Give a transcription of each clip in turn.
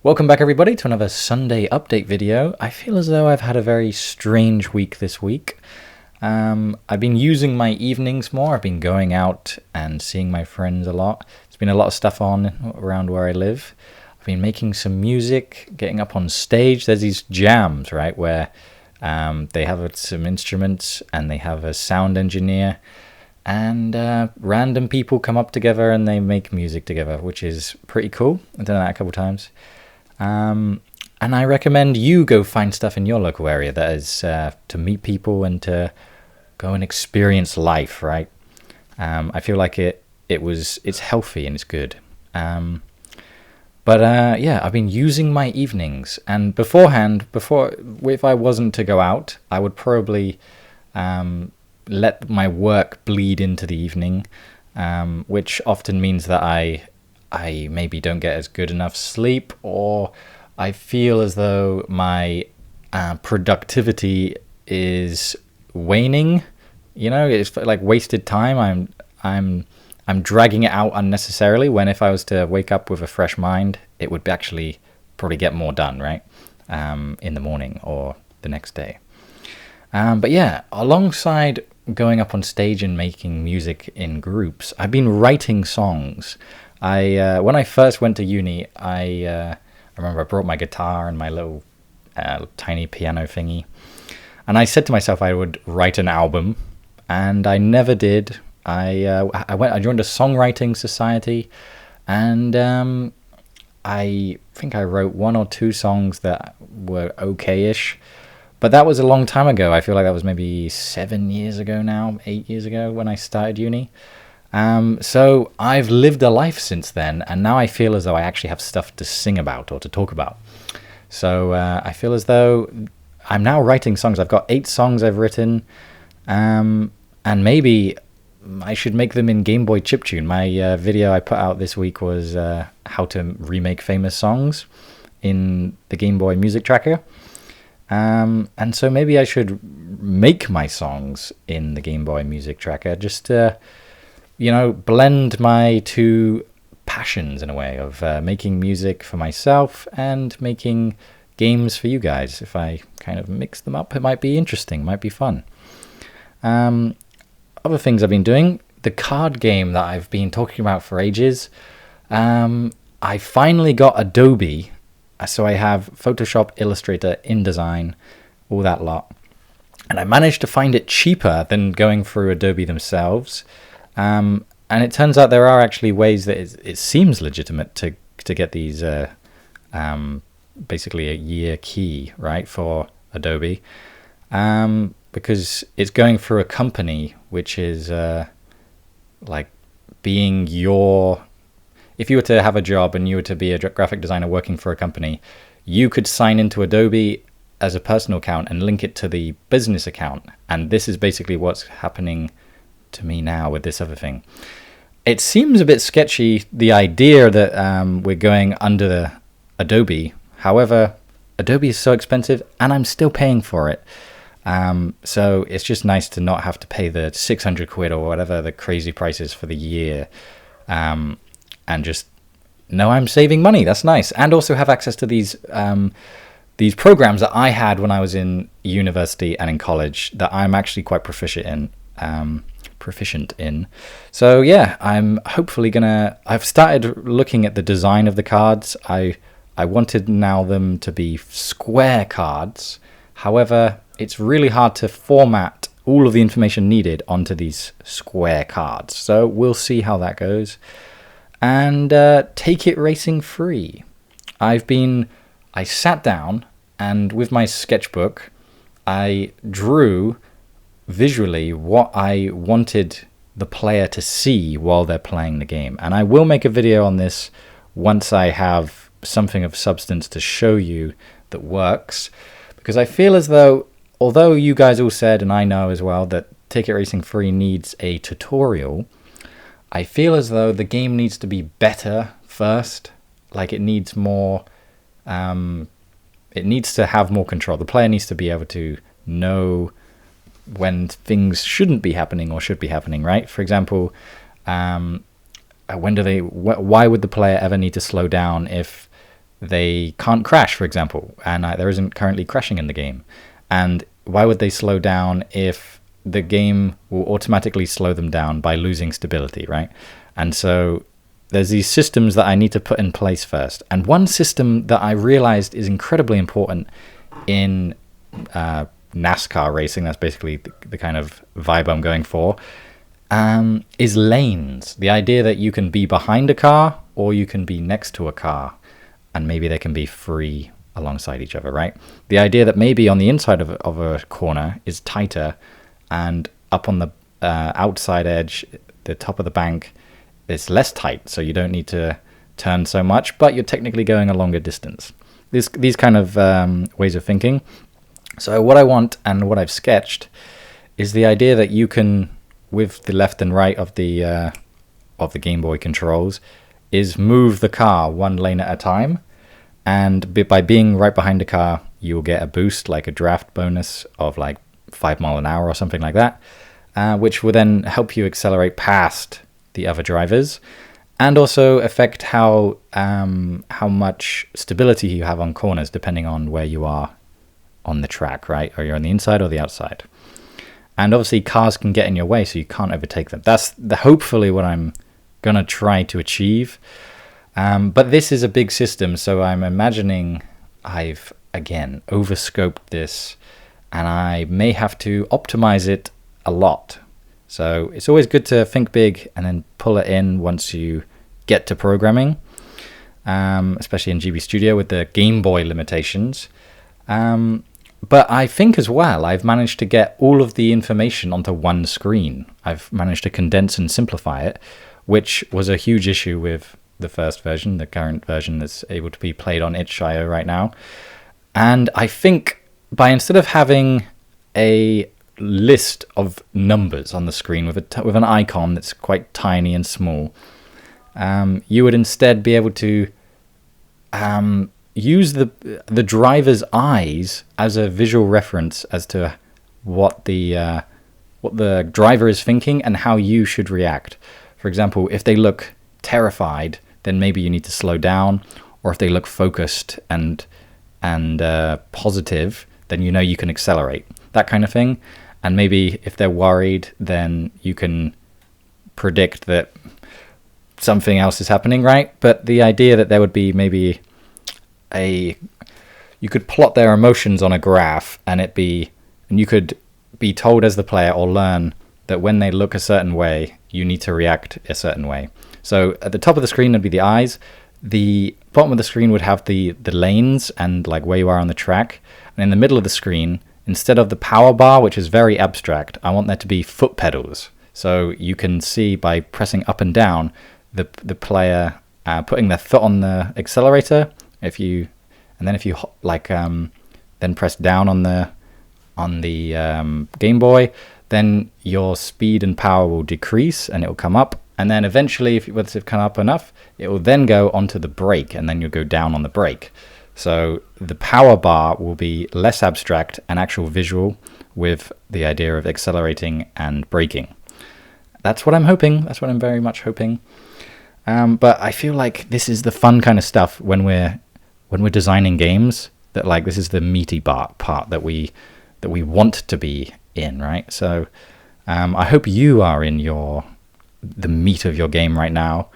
Welcome back everybody to another Sunday update video. I feel as though I've had a very strange week this week. I've been using my evenings more. I've been going out and seeing my friends a lot. There's been a lot of stuff on around where I live. I've been making some music, getting up on stage. There's these jams, right, where they have some instruments and they have a sound engineer and random people come up together and they make music together, which is pretty cool. I've done that a couple times. And I recommend you go find stuff in your local area that is to meet people and to go and experience life, right? I feel like it's healthy and it's good. But I've been using my evenings, and beforehand, if I wasn't to go out, I would probably let my work bleed into the evening, which often means that I maybe don't get as good enough sleep, or I feel as though my productivity is waning. You know, it's like wasted time. I'm dragging it out unnecessarily, when if I was to wake up with a fresh mind, it would actually probably get more done, right? In the morning or the next day. But yeah, alongside going up on stage and making music in groups, I've been writing songs. When I first went to uni, I remember I brought my guitar and my little tiny piano thingy, and I said to myself I would write an album, and I never did. I joined a songwriting society, and I think I wrote one or two songs that were okay-ish, but that was a long time ago. I feel like that was maybe 7 years ago now, 8 years ago when I started uni. So I've lived a life since then, and now I feel as though I actually have stuff to sing about or to talk about. So I feel as though I'm now writing songs. I've got 8 songs I've written, and maybe I should make them in Game Boy chiptune. My video I put out this week was how to remake famous songs in the Game Boy music tracker. And so maybe I should make my songs in the Game Boy music tracker, just to, blend my two passions in a way of making music for myself and making games for you guys. If I kind of mix them up, it might be interesting, might be fun. Other things I've been doing, the card game that I've been talking about for ages. I finally got Adobe. So I have Photoshop, Illustrator, InDesign, all that lot. And I managed to find it cheaper than going through Adobe themselves. And it turns out there are actually ways that it seems legitimate to get these, basically a year key, right, for Adobe. Because it's going through a company, which is like being your... If you were to have a job and you were to be a graphic designer working for a company, you could sign into Adobe as a personal account and link it to the business account. And this is basically what's happening to me now with this other thing. It seems a bit sketchy, the idea that we're going under Adobe. However, Adobe is so expensive and I'm still paying for it. So it's just nice to not have to pay the 600 quid or whatever the crazy price is for the year. And just know I'm saving money. That's nice. And also have access to these programs that I had when I was in university and in college that I'm actually quite proficient in. So yeah, I'm hopefully I've started looking at the design of the cards. I wanted now them to be square cards. However, it's really hard to format all of the information needed onto these square cards. So we'll see how that goes. And take it racing free. I sat down and with my sketchbook, I drew visually what I wanted the player to see while they're playing the game. And I will make a video on this once I have something of substance to show you that works. Because I feel as though, although you guys all said, and I know as well, that Take It Racing Free needs a tutorial, I feel as though the game needs to be better first. Like it needs more, it needs to have more control. The player needs to be able to know when things shouldn't be happening or should be happening, right? For example, why would the player ever need to slow down if they can't crash, for example, and there isn't currently crashing in the game. And why would they slow down if the game will automatically slow them down by losing stability, right? And so there's these systems that I need to put in place first. And one system that I realized is incredibly important in NASCAR racing, that's basically the kind of vibe I'm going for, is lanes. The idea that you can be behind a car or you can be next to a car, and maybe they can be free alongside each other, right? The idea that maybe on the inside of a corner is tighter, and up on the outside edge, the top of the bank, it's less tight, so you don't need to turn so much, but you're technically going a longer distance. These kind of ways of thinking. So what I want and what I've sketched is the idea that you can, with the left and right of the Game Boy controls, is move the car one lane at a time, and by being right behind the car, you'll get a boost, like a draft bonus of like 5 miles an hour or something like that, which will then help you accelerate past the other drivers, and also affect how much stability you have on corners depending on where you are on the track, right? Or you're on the inside or the outside. And obviously cars can get in your way, so you can't overtake them. That's hopefully what I'm gonna try to achieve. But this is a big system, so I'm imagining I've again overscoped this, and I may have to optimize it a lot. So it's always good to think big and then pull it in once you get to programming, especially in GB Studio with the Game Boy limitations. But I think as well, I've managed to get all of the information onto one screen. I've managed to condense and simplify it, which was a huge issue with the first version, the current version that's able to be played on itch.io right now. And I think by instead of having a list of numbers on the screen with an icon that's quite tiny and small, you would instead be able to use the driver's eyes as a visual reference as to what the driver is thinking and how you should react. For example, if they look terrified, then maybe you need to slow down, or if they look focused and positive, then you know you can accelerate, that kind of thing. And maybe if they're worried, then you can predict that something else is happening, right? But the idea that there would be maybe you could plot their emotions on a graph, and you could be told as the player or learn that when they look a certain way, you need to react a certain way. So at the top of the screen would be the eyes. The bottom of the screen would have the lanes and like where you are on the track. And in the middle of the screen, instead of the power bar, which is very abstract, I want there to be foot pedals. So you can see by pressing up and down the player putting their foot on the accelerator. If you then press down on the Game Boy, then your speed and power will decrease and it will come up. And then eventually, if it's come up enough, it will then go onto the brake, and then you'll go down on the brake. So the power bar will be less abstract and actual visual, with the idea of accelerating and braking. That's what I'm hoping. That's what I'm very much hoping. But I feel like this is the fun kind of stuff when we're designing games. That like this is the meaty part that we want to be in, right? So I hope you are in the meat of your game right now,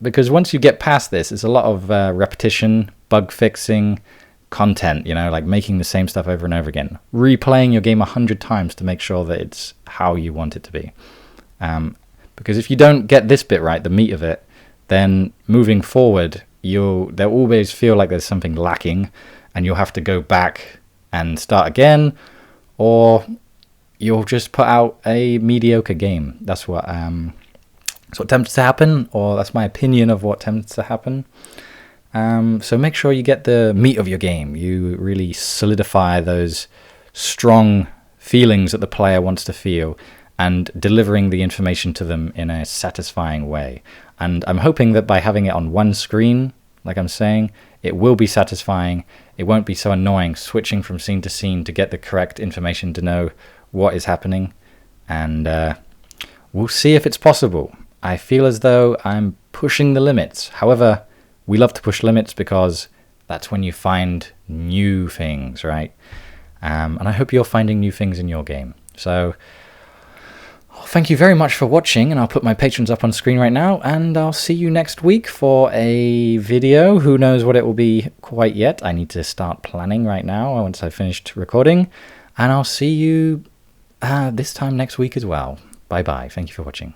because once you get past this, it's a lot of repetition, bug fixing, content, like making the same stuff over and over again, replaying your game 100 times to make sure that it's how you want it to be. Because if you don't get this bit right, the meat of it, then moving forward, they'll always feel like there's something lacking, and you'll have to go back and start again, or you'll just put out a mediocre game. That's what tends to happen, or that's my opinion of what tends to happen. So make sure you get the meat of your game. You really solidify those strong feelings that the player wants to feel, and delivering the information to them in a satisfying way. And I'm hoping that by having it on one screen, like I'm saying, it will be satisfying. It won't be so annoying switching from scene to scene to get the correct information to know what is happening. And we'll see if it's possible. I feel as though I'm pushing the limits. However, we love to push limits because that's when you find new things, right? And I hope you're finding new things in your game. So thank you very much for watching, and I'll put my patrons up on screen right now, and I'll see you next week for a video. Who knows what it will be quite yet. I need to start planning right now once I've finished recording, and I'll see you this time next week as well. Bye bye. Thank you for watching.